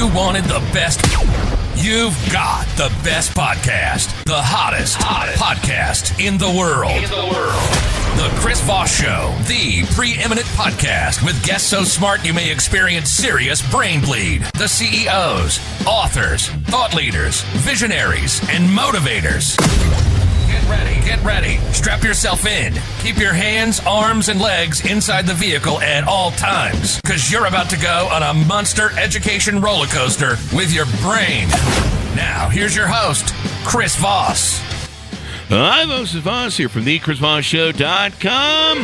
you wanted the best, you've got the best podcast. The hottest podcast in the world. The Chris Voss Show, the preeminent podcast with guests so smart you may experience serious brain bleed. The CEOs, authors, thought leaders, visionaries, and motivators. Get ready. Strap yourself in. Keep your hands, arms, and legs inside the vehicle at all times, because you're about to go on a monster education roller coaster with your brain. Now, here's your host, Chris Voss. I'm Voss here from thechrisvossshow.com.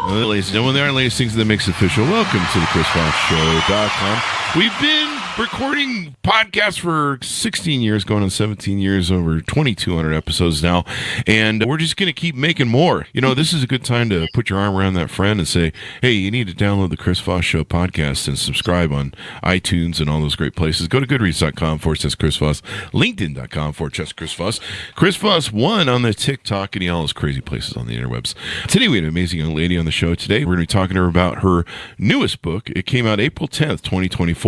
Well, ladies and gentlemen, there are latest things that makes official. Welcome to thechrisvossshow.com. We've been recording podcasts for 16 years, going on 17 years, over 2,200 episodes now, and we're just going to keep making more. You know, this is a good time to put your arm around that friend and say, hey, you need to download the Chris Voss Show podcast and subscribe on iTunes and all those great places. Go to goodreads.com/Chris Voss, linkedin.com/Chris Voss, Chris Voss 1 on the TikTok, and all those crazy places on the interwebs. Today we had an amazing young lady on the show today. We're going to be talking to her about her newest book. It came out April 10th, 2024.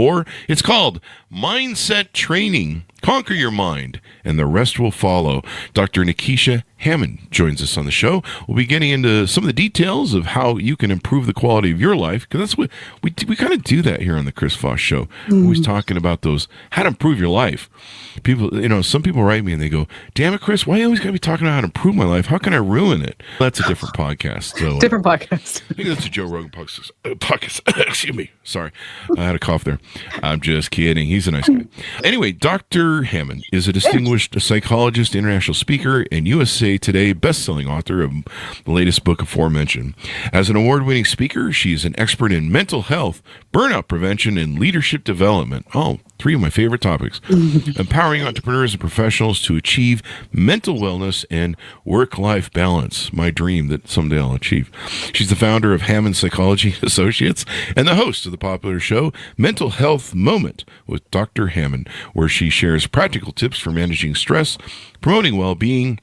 It's called Mindset Training, Conquer Your Mind, and the Rest Will Follow. Dr. Nekeshia Hammond joins us on the show. We'll be getting into some of the details of how you can improve the quality of your life, because that's what we kind of do that here on the Chris Voss Show. We're always talking about those, how to improve your life. People, you know, some people write me and they go, damn it, Chris, why you always got to be talking about how to improve my life? How can I ruin it? That's a different podcast. So, different podcast. I think that's a Joe Rogan podcast. Excuse me. Sorry. I had a cough there. I'm just kidding. He's a nice guy. Anyway, Dr. Hammond is a distinguished psychologist, international speaker, and USA Today best-selling author of the latest book aforementioned. As an award-winning speaker, she is an expert in mental health, burnout prevention, and leadership development. Oh, 3 of my favorite topics. Empowering entrepreneurs and professionals to achieve mental wellness and work-life balance. My dream that someday I'll achieve. She's the founder of Hammond Psychology Associates and the host of the popular show Mental Health Moment with Dr. Hammond, where she shares practical tips for managing stress, promoting well-being.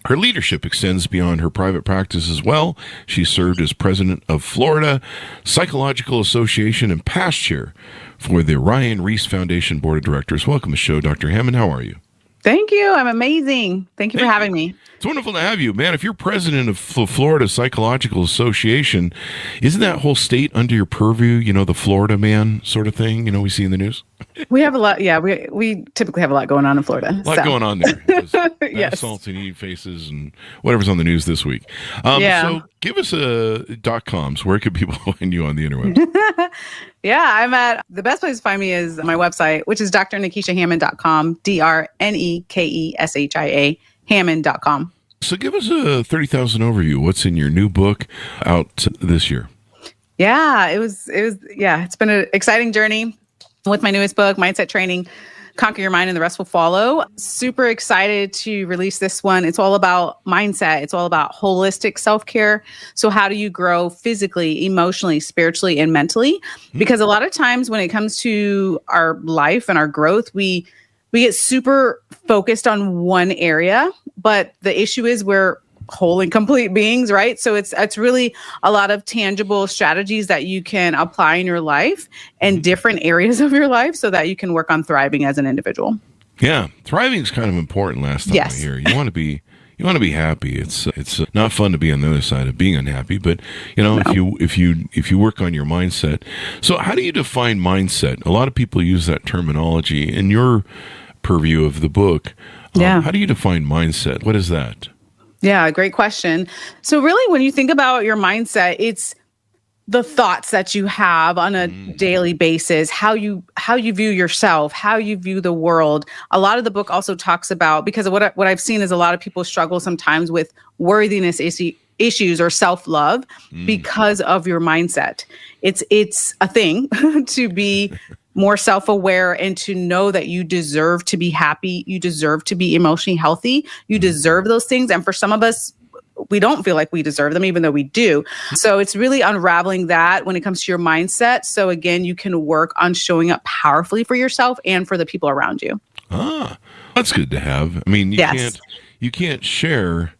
Her leadership extends beyond her private practice as well. She served as president of Florida Psychological Association and past chair for the Ryan Reese Foundation Board of Directors. Welcome to the show, Dr. Hammond. How are you? Thank you. I'm amazing. Thank you for having me. It's wonderful to have you, man. If you're president of Florida Psychological Association, isn't that whole state under your purview, you know, the Florida man sort of thing, you know, we see in the news? We have a lot. Yeah, we typically have a lot going on in Florida. A lot going on there. Yes. Assaults and eating faces and whatever's on the news this week. So give us .coms. Where can people find you on the interwebs? Yeah, the best place to find me is my website, which is drnekeshiahammond.com, DRNEKESHIA, Hammond.com. So give us a 30,000 overview. What's in your new book out this year? Yeah, it's been an exciting journey with my newest book, Mindset Training, Conquer Your Mind, and the Rest Will Follow. Super excited to release this one. It's all about mindset. It's all about holistic self-care. So how do you grow physically, emotionally, spiritually, and mentally? Because a lot of times when it comes to our life and our growth, we get super focused on one area, but the issue is we're whole and complete beings, right? So it's really a lot of tangible strategies that you can apply in your life and different areas of your life so that you can work on thriving as an individual. Yeah, thriving is kind of important. Last time I hear you want to be happy. It's not fun to be on the other side of being unhappy, but you know, if you work on your mindset. So how do you define mindset? A lot of people use that terminology in your purview of the book. How do you define mindset? What is that? Yeah, great question. So really, when you think about your mindset, it's the thoughts that you have on a daily basis, how you view yourself, how you view the world. A lot of the book also talks about, because of what I've seen is a lot of people struggle sometimes with worthiness issues or self-love because of your mindset. It's a thing to be more self-aware and to know that you deserve to be happy. You deserve to be emotionally healthy. You deserve those things. And for some of us, we don't feel like we deserve them, even though we do. So it's really unraveling that when it comes to your mindset. So again, you can work on showing up powerfully for yourself and for the people around you. That's good to have. I mean, you can't share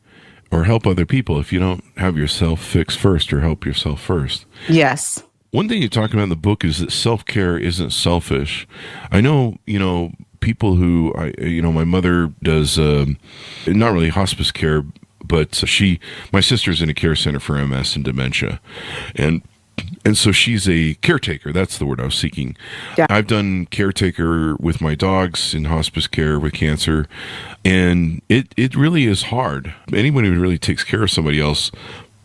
or help other people if you don't have yourself fixed first or help yourself first. Yes. One thing you talk about in the book is that self-care isn't selfish. I know, people who, my mother does, not really hospice care, but my sister's in a care center for MS and dementia. And so she's a caretaker. That's the word I was seeking. Yeah. I've done caretaker with my dogs in hospice care with cancer. And it really is hard. Anyone who really takes care of somebody else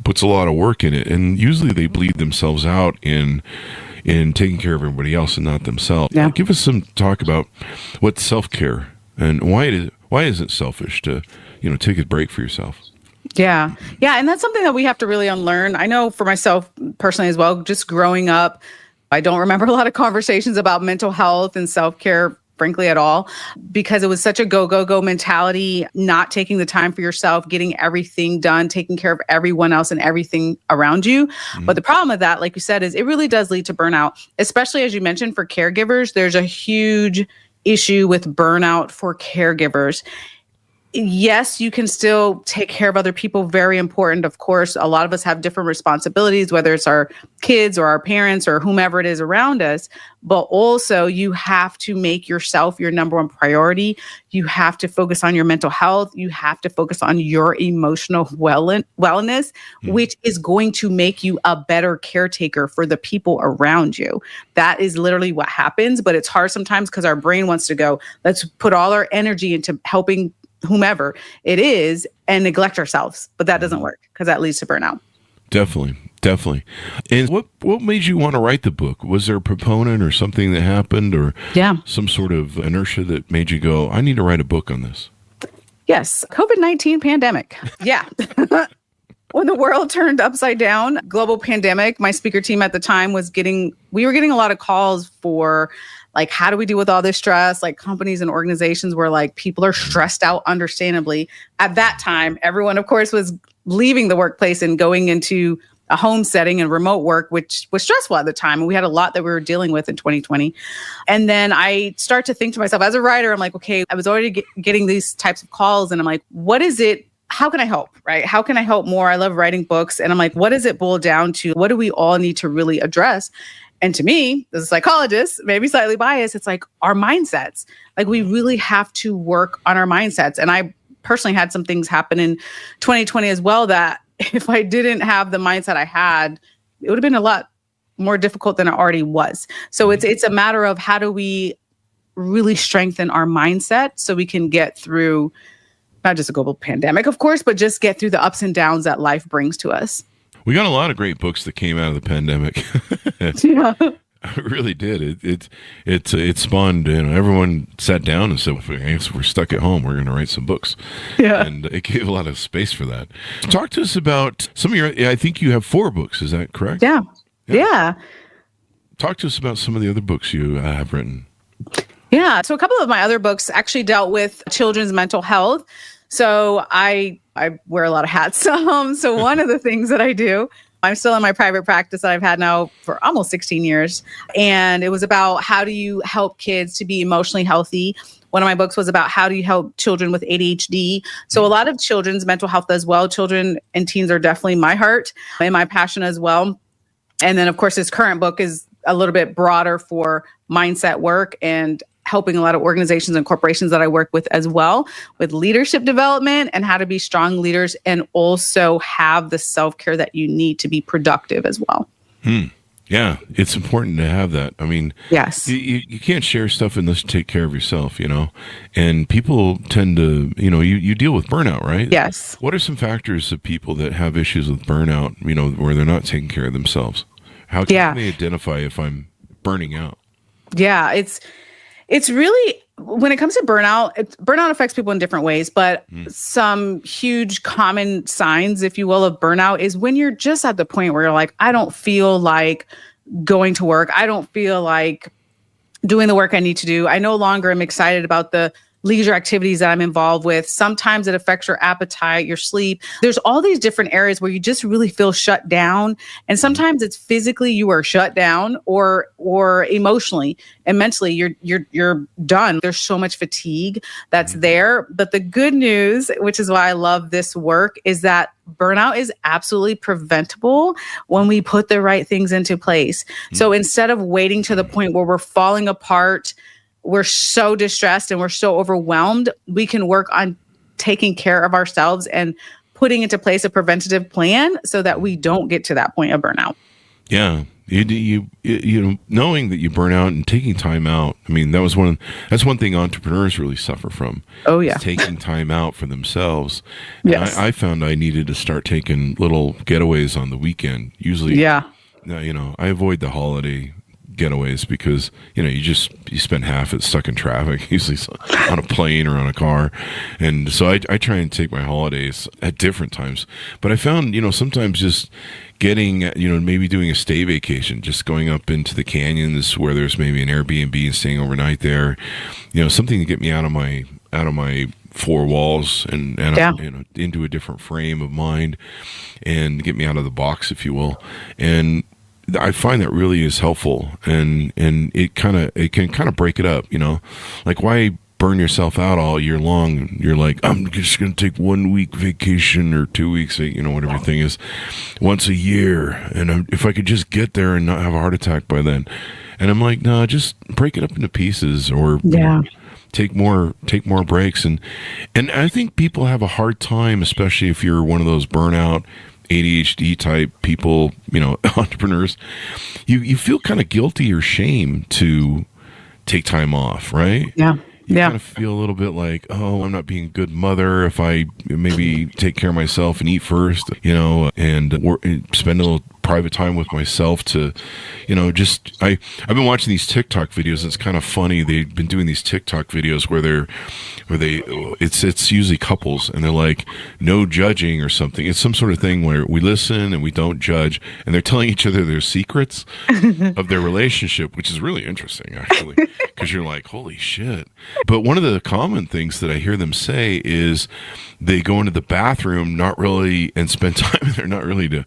puts a lot of work in it. And usually they bleed themselves out in taking care of everybody else and not themselves. Yeah. Give us some talk about what's self-care and why is it selfish to, take a break for yourself. Yeah. Yeah. And that's something that we have to really unlearn. I know for myself personally as well, just growing up, I don't remember a lot of conversations about mental health and self-care, frankly, at all, because it was such a go mentality, not taking the time for yourself, getting everything done, taking care of everyone else and everything around you. Mm-hmm. But the problem with that, like you said, is it really does lead to burnout, especially as you mentioned, for caregivers. There's a huge issue with burnout for caregivers. Yes, you can still take care of other people. Very important. Of course, a lot of us have different responsibilities, whether it's our kids or our parents or whomever it is around us. But also you have to make yourself your number one priority. You have to focus on your mental health. You have to focus on your emotional wellness, which is going to make you a better caretaker for the people around you. That is literally what happens. But it's hard sometimes because our brain wants to go, let's put all our energy into helping whomever it is and neglect ourselves. But that doesn't work because that leads to burnout. Definitely. And what made you want to write the book? Was there a proponent or something that happened or some sort of inertia that made you go, I need to write a book on this? Yes. COVID-19 pandemic. Yeah. When the world turned upside down, global pandemic, my speaker team at the time we were getting a lot of calls for like, how do we deal with all this stress? Like companies and organizations were like, people are stressed out, understandably. At that time, everyone, of course, was leaving the workplace and going into a home setting and remote work, which was stressful at the time. And we had a lot that we were dealing with in 2020. And then I start to think to myself as a writer, I'm like, okay, I was already getting these types of calls. And I'm like, what is it? How can I help, right? How can I help more? I love writing books. And I'm like, what does it boil down to? What do we all need to really address? And to me, as a psychologist, maybe slightly biased, it's like our mindsets. Like we really have to work on our mindsets. And I personally had some things happen in 2020 as well that if I didn't have the mindset I had, it would have been a lot more difficult than it already was. So it's a matter of how do we really strengthen our mindset so we can get through not just a global pandemic, of course, but just get through the ups and downs that life brings to us. We got a lot of great books that came out of the pandemic. Yeah. It really did. It spawned, everyone sat down and said, I guess we're stuck at home. We're going to write some books. Yeah. And it gave a lot of space for that. Talk to us about some of I think you have 4 books. Is that correct? Yeah. Talk to us about some of the other books you have written. Yeah. So a couple of my other books actually dealt with children's mental health. So I wear a lot of hats. So one of the things that I do, I'm still in my private practice that I've had now for almost 16 years. And it was about how do you help kids to be emotionally healthy. One of my books was about how do you help children with ADHD. So a lot of children's mental health as well. Children and teens are definitely my heart and my passion as well. And then, of course, this current book is a little bit broader for mindset work and helping a lot of organizations and corporations that I work with as well with leadership development and how to be strong leaders and also have the self-care that you need to be productive as well. Yeah, it's important to have that. I mean, yes, you can't share stuff unless you take care of yourself, and people tend to, you deal with burnout, right? Yes. What are some factors of people that have issues with burnout, where they're not taking care of themselves? How can they identify if I'm burning out? Yeah, it's really, when it comes to burnout, burnout affects people in different ways, but some huge common signs, if you will, of burnout is when you're just at the point where you're like, I don't feel like going to work. I don't feel like doing the work I need to do. I no longer am excited about the leisure activities that I'm involved with. Sometimes it affects your appetite, your sleep. There's all these different areas where you just really feel shut down. And sometimes it's physically you are shut down, or emotionally and mentally you're done. There's so much fatigue that's there. But the good news, which is why I love this work, is that burnout is absolutely preventable when we put the right things into place. So instead of waiting to the point where we're falling apart, we're so distressed and we're so overwhelmed, we can work on taking care of ourselves and putting into place a preventative plan so that we don't get to that point of burnout. Yeah. You know, knowing that you burn out and taking time out. I mean, that's one thing entrepreneurs really suffer from. Oh yeah. Taking time out for themselves. Yes. I found I needed to start taking little getaways on the weekend. Usually, yeah. You know, I avoid the holiday getaways because, you know, you spend half it stuck in traffic, usually on a plane or on a car. And so I try and take my holidays at different times. But I found, you know, sometimes just getting, you know, maybe doing a stay vacation, just going up into the canyons where there's maybe an Airbnb and staying overnight there, you know, something to get me out of my four walls and you know, into a different frame of mind and get me out of the box, if you will. And I find that really is helpful, and it can kind of break it up, you know, like why burn yourself out all year long? You're like, I'm just going to take 1 week vacation or 2 weeks, you know, whatever the thing is, once a year. And if I could just get there and not have a heart attack by then. And I'm like, no, just break it up into pieces, or you know, take more breaks. And I think people have a hard time, especially if you're one of those burnout ADHD type people, you know, entrepreneurs. You feel kind of guilty or shame to take time off, right? Yeah. You kind of feel a little bit like, oh, I'm not being a good mother if I maybe take care of myself and eat first, you know, and spend a little private time with myself to, you know, just I've been watching these TikTok videos. It's kind of funny. They've been doing these TikTok videos where it's usually couples, and they're like, no judging or something. It's some sort of thing where we listen and we don't judge, and they're telling each other their secrets of their relationship, which is really interesting, actually, because you're like, holy shit. But one of the common things that I hear them say is they go into the bathroom and spend time there, not really to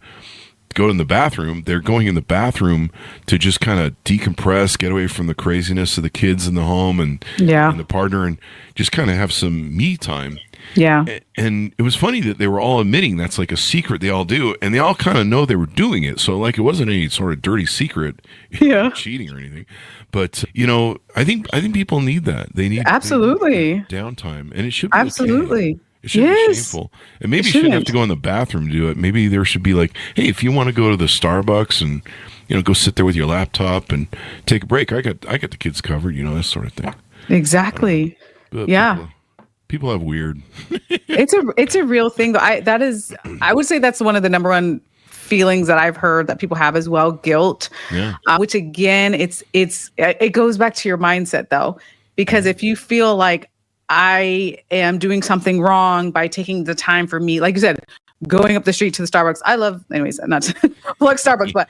go in the bathroom. They're going in the bathroom to just kind of decompress, get away from the craziness of the kids in the home and the partner, and just kind of have some me time. Yeah. And it was funny that they were all admitting that's like a secret they all do, and they all kind of know they were doing it. So like it wasn't any sort of dirty secret, cheating or anything. But you know, I think people need that. They need absolutely downtime, and it should be absolutely. Okay. It shouldn't be shameful. And maybe you shouldn't have to go in the bathroom to do it. Maybe there should be like, hey, if you want to go to the Starbucks and, you know, go sit there with your laptop and take a break, I got the kids covered, you know, that sort of thing. Exactly. People have weird. It's a real thing though. I would say that's one of the number one feelings that I've heard that people have as well, guilt. Yeah. Which again, it goes back to your mindset though, because if you feel like I am doing something wrong by taking the time for me, like you said, going up the street to the Starbucks. I love, anyways, not to plug Starbucks, but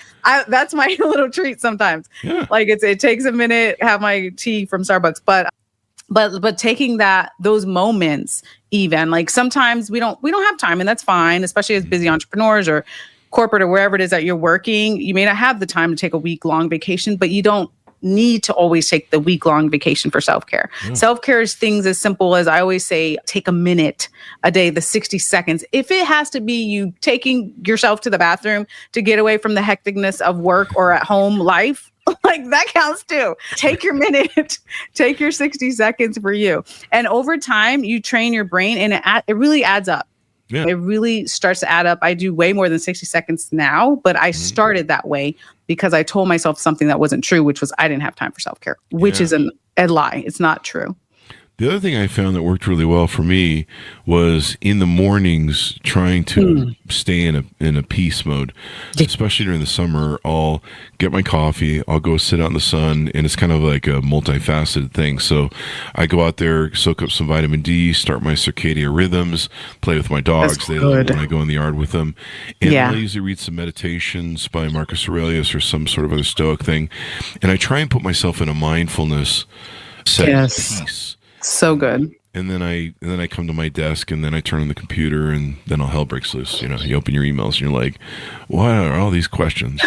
that's my little treat sometimes. Yeah. Like it takes a minute, have my tea from Starbucks, but taking those moments, even like sometimes we don't have time, and that's fine, especially as busy entrepreneurs or corporate or wherever it is that you're working. You may not have the time to take a week-long vacation, but you don't need to always take the week-long vacation for self-care. Yeah. Self-care is things as simple as, I always say, take a minute a day, the 60 seconds. If it has to be you taking yourself to the bathroom to get away from the hecticness of work or at home life, like that counts too. Take your minute, take your 60 seconds for you. And over time, you train your brain, and it really adds up. Yeah. It really starts to add up. I do way more than 60 seconds now, but I started that way because I told myself something that wasn't true, which was I didn't have time for self-care, which is a lie. It's not true. The other thing I found that worked really well for me was in the mornings trying to stay in a peace mode, especially during the summer. I'll get my coffee, I'll go sit out in the sun, and it's kind of like a multifaceted thing. So I go out there, soak up some vitamin D, start my circadian rhythms, play with my dogs. They love when I go in the yard with them. And I'll usually read some meditations by Marcus Aurelius or some sort of other Stoic thing. And I try and put myself in a mindfulness set of peace. So good. And then I come to my desk, and then I turn on the computer, and then all hell breaks loose. You open your emails, and you're like, what are all these questions?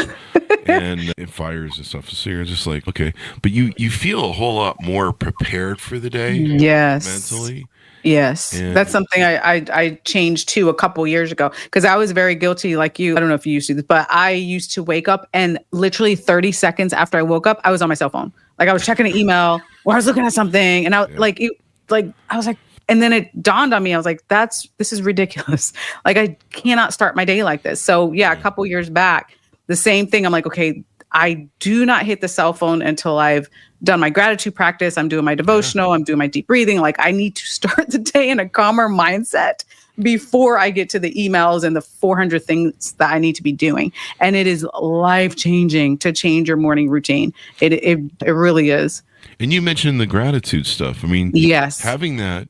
And it fires and stuff. So you're just like, okay. But you feel a whole lot more prepared for the day. Yes. Mentally. Yes. And that's something I changed too a couple years ago, because I was very guilty like you. I don't know if you used to do this, but I used to wake up and literally 30 seconds after I woke up, I was on my cell phone. Like I was checking an email or I was looking at something, and I was like, and then it dawned on me. I was like, this is ridiculous. Like I cannot start my day like this. So yeah, a couple years back, the same thing. I'm like, okay, I do not hit the cell phone until I've done my gratitude practice. I'm doing my devotional. I'm doing my deep breathing. Like I need to start the day in a calmer mindset before I get to the emails and the 400 things that I need to be doing. And it is life-changing to change your morning routine. It really is. And you mentioned the gratitude stuff. I mean, yes, having that,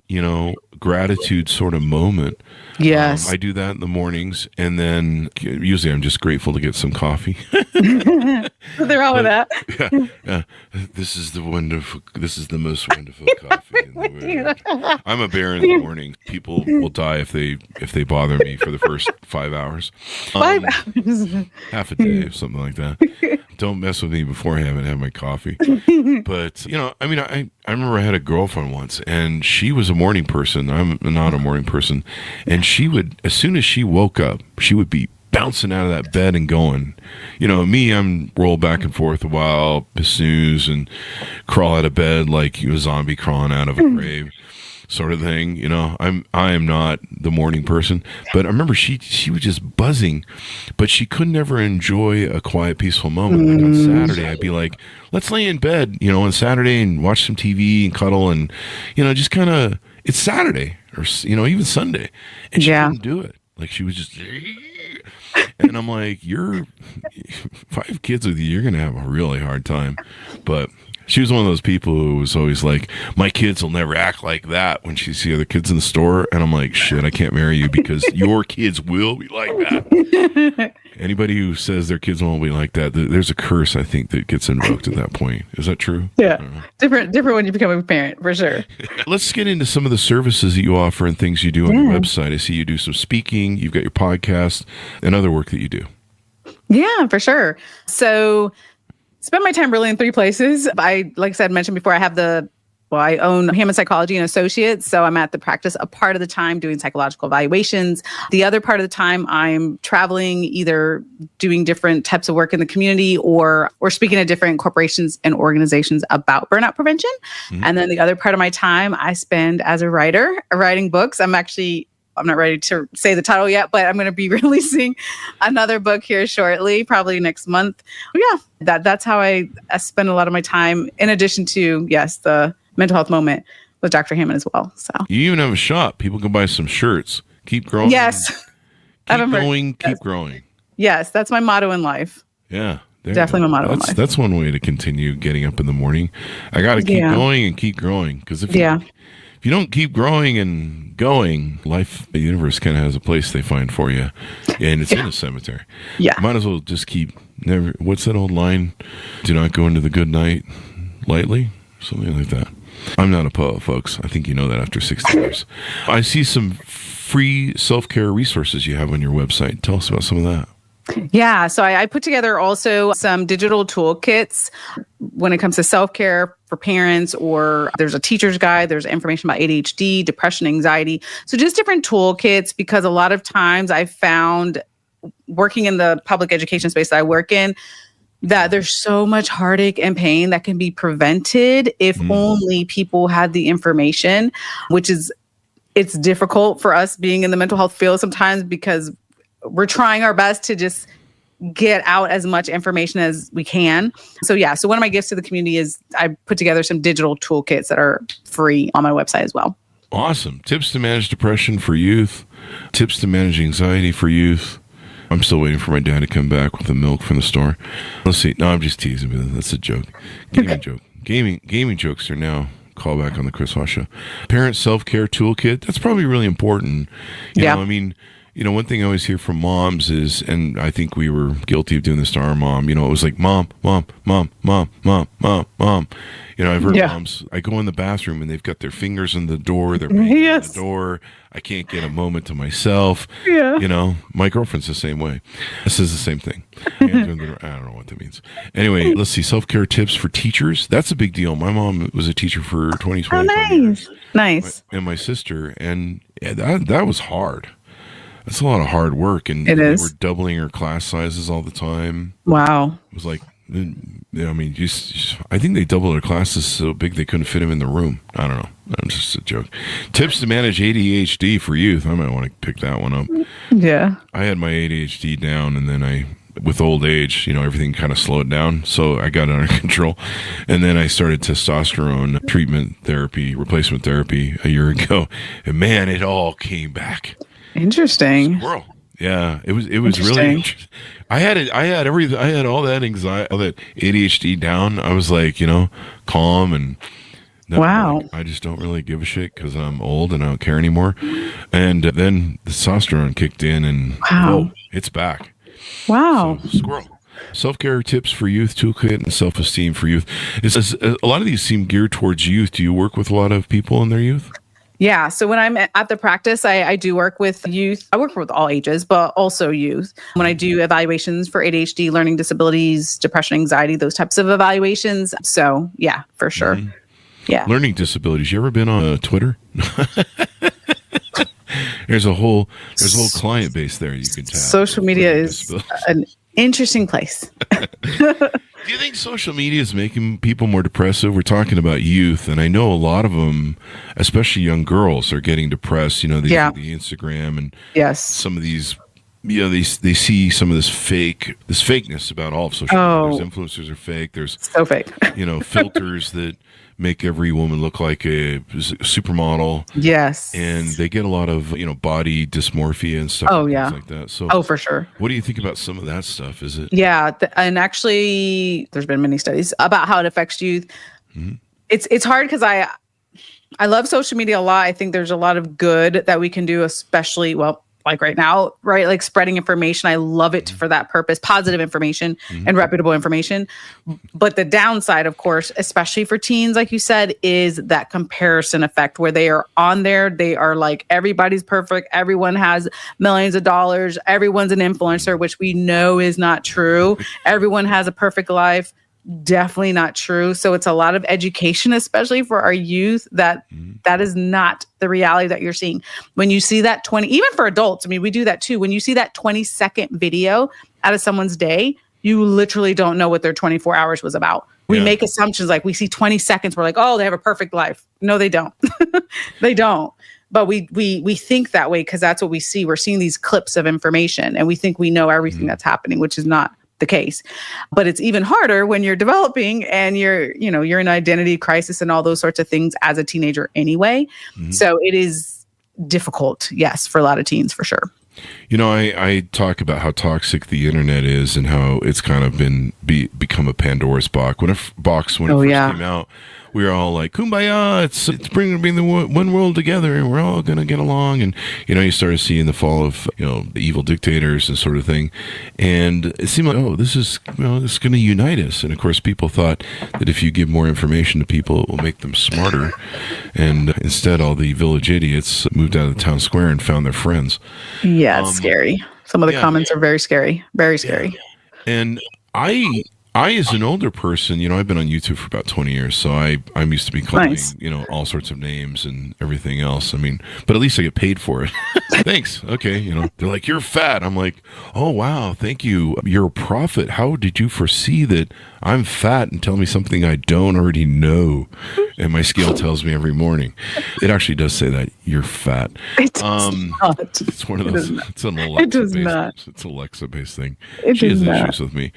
gratitude sort of moment. Yes. I do that in the mornings, and then usually I'm just grateful to get some coffee. Nothing wrong with that. Yeah. This is the most wonderful coffee in the world. I'm a bear in the morning. People will die if they bother me for the first 5 hours. 5 hours. Half a day, something like that. Don't mess with me before I haven't had my coffee. But, I remember I had a girlfriend once, and she was a morning person. I'm not a morning person. And she would, as soon as she woke up, she would be bouncing out of that bed and going. Me, I'm roll back and forth a while, snooze, and crawl out of bed like a zombie crawling out of a grave. Sort of thing, I am not the morning person, but I remember she was just buzzing, but she could never enjoy a quiet, peaceful moment. Like on Saturday, I'd be like, let's lay in bed, on Saturday and watch some TV and cuddle and, just kind of, it's Saturday or, even Sunday. And she couldn't do it. Like she was just, and I'm like, you're 5 kids with you, you're going to have a really hard time. But she was one of those people who was always like, my kids will never act like that when she sees other kids in the store. And I'm like, shit, I can't marry you because your kids will be like that. Anybody who says their kids won't be like that, there's a curse, I think, that gets invoked at that point. Is that true? Yeah. Different when you become a parent, for sure. Let's get into some of the services that you offer and things you do on your website. I see you do some speaking, you've got your podcast, and other work that you do. Yeah, for sure. So spend my time really in 3 places. Like I said, mentioned before, I own Hammond Psychology Associates. So I'm at the practice a part of the time doing psychological evaluations. The other part of the time I'm traveling, either doing different types of work in the community or speaking at different corporations and organizations about burnout prevention. Mm-hmm. And then the other part of my time I spend as a writer, writing books. I'm not ready to say the title yet, but I'm going to be releasing another book here shortly, probably next month. Yeah, that's how I spend a lot of my time, in addition to, yes, the mental health moment with Dr. Hammond as well. So you even have a shop. People can buy some shirts. Keep growing. Yes. Keep going. Keep growing. Yes, that's my motto in life. Yeah. Definitely my motto in life. That's one way to continue getting up in the morning. I got to keep going and keep growing. Because if you don't keep growing and going, the universe kind of has a place they find for you, and it's in a cemetery. Yeah, might as well just what's that old line? Do not go into the good night lightly, something like that. I'm not a poet, folks. I think you know that after 60 years. I see some free self-care resources you have on your website. Tell us about some of that. Yeah. So I put together also some digital toolkits when it comes to self-care for parents, or there's a teacher's guide, there's information about ADHD, depression, anxiety. So just different toolkits, because a lot of times I found working in the public education space that I work in, that there's so much heartache and pain that can be prevented if only people had the information, it's difficult for us being in the mental health field sometimes, because we're trying our best to just get out as much information as we can. So one of my gifts to the community is I put together some digital toolkits that are free on my website as well. Awesome. Tips to manage depression for youth, tips to manage anxiety for youth. I'm still waiting for my dad to come back with the milk from the store. Let's see. No, I'm just teasing, but that's a joke. Gaming joke. Gaming jokes are now callback on the Chris Voss Show. Parent self-care toolkit. That's probably really important. You know, I mean, one thing I always hear from moms is, and I think we were guilty of doing this to our mom, it was like, mom, mom, mom, mom, mom, mom, mom. I've heard moms, I go in the bathroom and they've got their fingers on the door, they're banging on the door. I can't get a moment to myself. Yeah. My girlfriend's the same way. This is the same thing. I don't know what that means. Anyway, let's see. Self-care tips for teachers. That's a big deal. My mom was a teacher for 20 years. Nice. And my sister. And that was hard. That's a lot of hard work. And it is. They were doubling her class sizes all the time. Wow. It was like, I think they doubled their classes so big they couldn't fit them in the room. I don't know. That's just a joke. Tips to manage ADHD for youth. I might want to pick that one up. Yeah. I had my ADHD down, and then with old age, everything kind of slowed down. So I got it under control. And then I started testosterone treatment therapy, replacement therapy a year ago. And man, it all came back. Interesting. Squirrel. Yeah, it was really interesting. I had all that anxiety, all that ADHD down. I was like, calm and wow. I just don't really give a shit because I'm old and I don't care anymore. And then the testosterone kicked in and it's back. Wow. So, squirrel. Self-care tips for youth toolkit and self-esteem for youth. A lot of these seem geared towards youth. Do you work with a lot of people in their youth? Yeah. So when I'm at the practice, I do work with youth. I work with all ages, but also youth. When I do evaluations for ADHD, learning disabilities, depression, anxiety, those types of evaluations. So yeah, for sure. Mm-hmm. Yeah. Learning disabilities. You ever been on Twitter? There's a whole client base there you can tap. Social media is an interesting place. Do you think social media is making people more depressive? We're talking about youth, and I know a lot of them, especially young girls, are getting depressed. They see the Instagram and some of these. They see some of this fakeness about all of social media. There's influencers are fake. There's so fake. Filters that make every woman look like a supermodel. Yes. And they get a lot of, body dysmorphia and stuff like that. So for sure. What do you think about some of that stuff? Is it? Yeah. And actually there's been many studies about how it affects youth. Mm-hmm. It's hard because I love social media a lot. I think there's a lot of good that we can do, especially, like right now, right? Like spreading information. I love it for that purpose, positive information and reputable information. But the downside, of course, especially for teens, like you said, is that comparison effect where they are on there. They are like, everybody's perfect. Everyone has millions of dollars. Everyone's an influencer, which we know is not true. Everyone has a perfect life. Definitely not true. So it's a lot of education, especially for our youth, that is not the reality that you're seeing. When you see that even for adults, we do that too. When you see that 20-second video out of someone's day, you literally don't know what their 24 hours was about. We make assumptions like we see 20 seconds. We're like, oh, they have a perfect life. No, they don't. They don't. But we think that way because that's what we see. We're seeing these clips of information and we think we know everything that's happening, which is not the case. But it's even harder when you're developing and you're in identity crisis and all those sorts of things as a teenager anyway. So it is difficult, yes, for a lot of teens for sure. I talk about how toxic the internet is and how it's kind of become a Pandora's box. When it first came out, we were all like, "Kumbaya! It's bringing the one world together, and we're all gonna get along." And you started seeing the fall of the evil dictators and sort of thing, and it seemed like, this is this is going to unite us. And of course, people thought that if you give more information to people, it will make them smarter. And instead, all the village idiots moved out of the town square and found their friends. Yeah, it's scary. Some of the comments are very scary. Very scary. And I, as an older person, I've been on YouTube for about 20 years, so I'm used to be calling, all sorts of names and everything else. But at least I get paid for it. Thanks. Okay. They're like, you're fat. I'm like, oh, wow. Thank you. You're a prophet. How did you foresee that I'm fat and tell me something I don't already know? And my scale tells me every morning. It actually does say that you're fat. It does not. It's one of those. It's an Alexa. It does not. It's an Alexa-based thing. She has issues with me,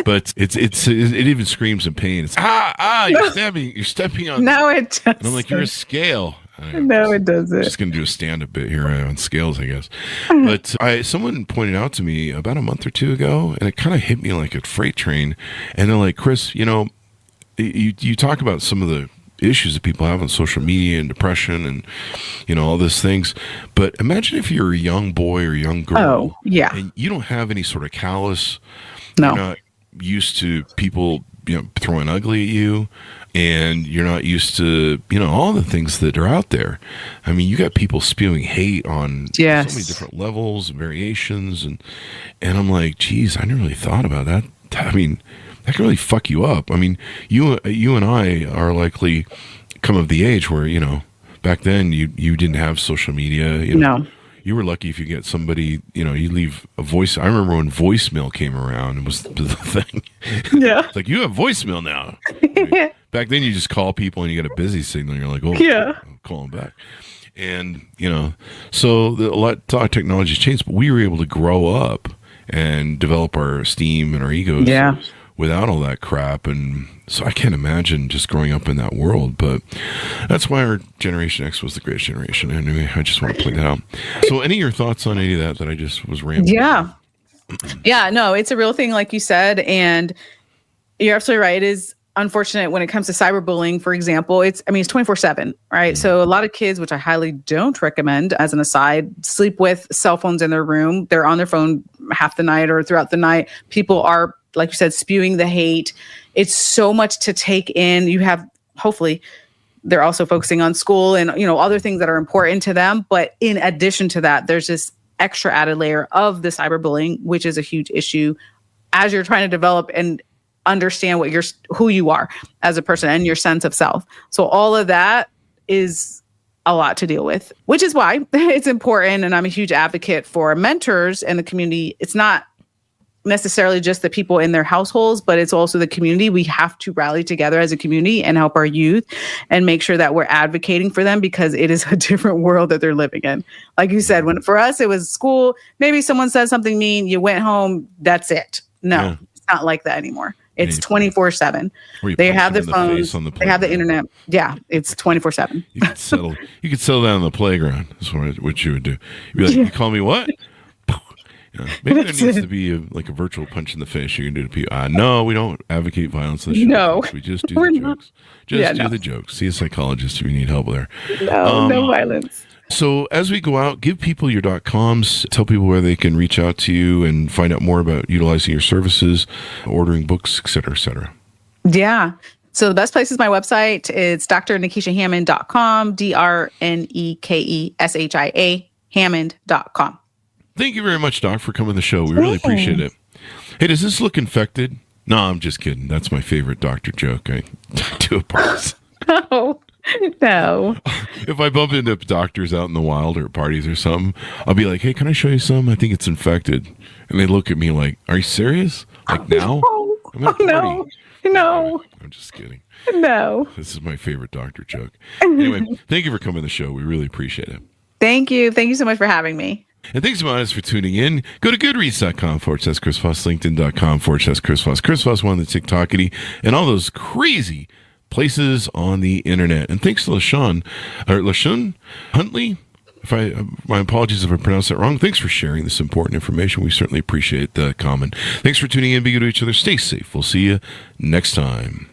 but it even screams in pain. It's you're stepping on. No, it doesn't. And I'm like, you're a scale. No, it doesn't. I'm just going to do a stand-up bit here on scales, I guess. But someone pointed out to me about a month or two ago, and it kind of hit me like a freight train. And they're like, Chris, you talk about some of the issues that people have on social media and depression and, all these things. But imagine if you're a young boy or young girl. Oh, yeah. And you don't have any sort of callous. No. You're not used to people, throwing ugly at you. And you're not used to, all the things that are out there. I mean, you got people spewing hate on so many different levels and variations. And I'm like, geez, I never really thought about that. I mean, that can really fuck you up. I mean, you and I are likely come of the age where, back then you didn't have social media. No. You were lucky if you get somebody, you leave a voice. I remember when voicemail came around, it was the thing. Yeah. It's like, you have voicemail now. I mean, back then you just call people and you get a busy signal. You're like, oh, yeah, I'll call them back. And, so a lot of technology's changed, but we were able to grow up and develop our esteem and our egos without all that crap. And so I can't imagine just growing up in that world, but that's why our Generation X was the greatest generation. Anyway, I just want to point that out. So any of your thoughts on any of that I just was rambling? Yeah, no, it's a real thing, like you said, and you're absolutely right. It is unfortunate when it comes to cyberbullying, for example. It's 24/7, right? Mm-hmm. So a lot of kids, which I highly don't recommend as an aside, sleep with cell phones in their room. They're on their phone half the night or throughout the night. People are, like you said, spewing the hate. It's so much to take in. You have, hopefully, they're also focusing on school and, other things that are important to them. But in addition to that, there's this extra added layer of the cyberbullying, which is a huge issue as you're trying to develop and understand who you are as a person and your sense of self. So all of that is a lot to deal with, which is why it's important. And I'm a huge advocate for mentors and the community. It's not necessarily just the people in their households, but it's also the community. We have to rally together as a community and help our youth and make sure that we're advocating for them, because it is a different world that they're living in. Like you said, when for us, it was school. Maybe someone said something mean, you went home, that's it. No, It's not like that anymore. It's 24/7. They have their phones. They have the internet. Yeah, it's 24/7. You could settle down on the playground. That's what you would do. You'd be like, you call me what? Maybe there needs to be a virtual punch in the face you can do to people. No, we don't advocate violence. No, we just do the jokes. The jokes. See a psychologist if you need help there. No violence. So as we go out, give people your .coms, tell people where they can reach out to you and find out more about utilizing your services, ordering books, et cetera, et cetera. Yeah. So the best place is my website. It's drnekeshiahammond.com, DRNEKESHIA, Hammond.com. Thank you very much, Doc, for coming to the show. We really appreciate it. Hey, does this look infected? No, I'm just kidding. That's my favorite doctor joke. I do it parties. No. If I bump into doctors out in the wild or at parties or something, I'll be like, hey, can I show you some? I think it's infected. And they look at me like, are you serious? Like now? I'm at a party. No. I'm just kidding. No. This is my favorite doctor joke. Anyway, thank you for coming to the show. We really appreciate it. Thank you. Thank you so much for having me. And thanks a lot for tuning in. Go to goodreads.com/Chris Voss, LinkedIn.com/Chris Voss, Chris Voss, one of the TikTokity, and all those crazy places on the internet. And thanks to LaShawn Huntley. My apologies if I pronounced that wrong. Thanks for sharing this important information. We certainly appreciate the comment. Thanks for tuning in. Be good to each other. Stay safe. We'll see you next time.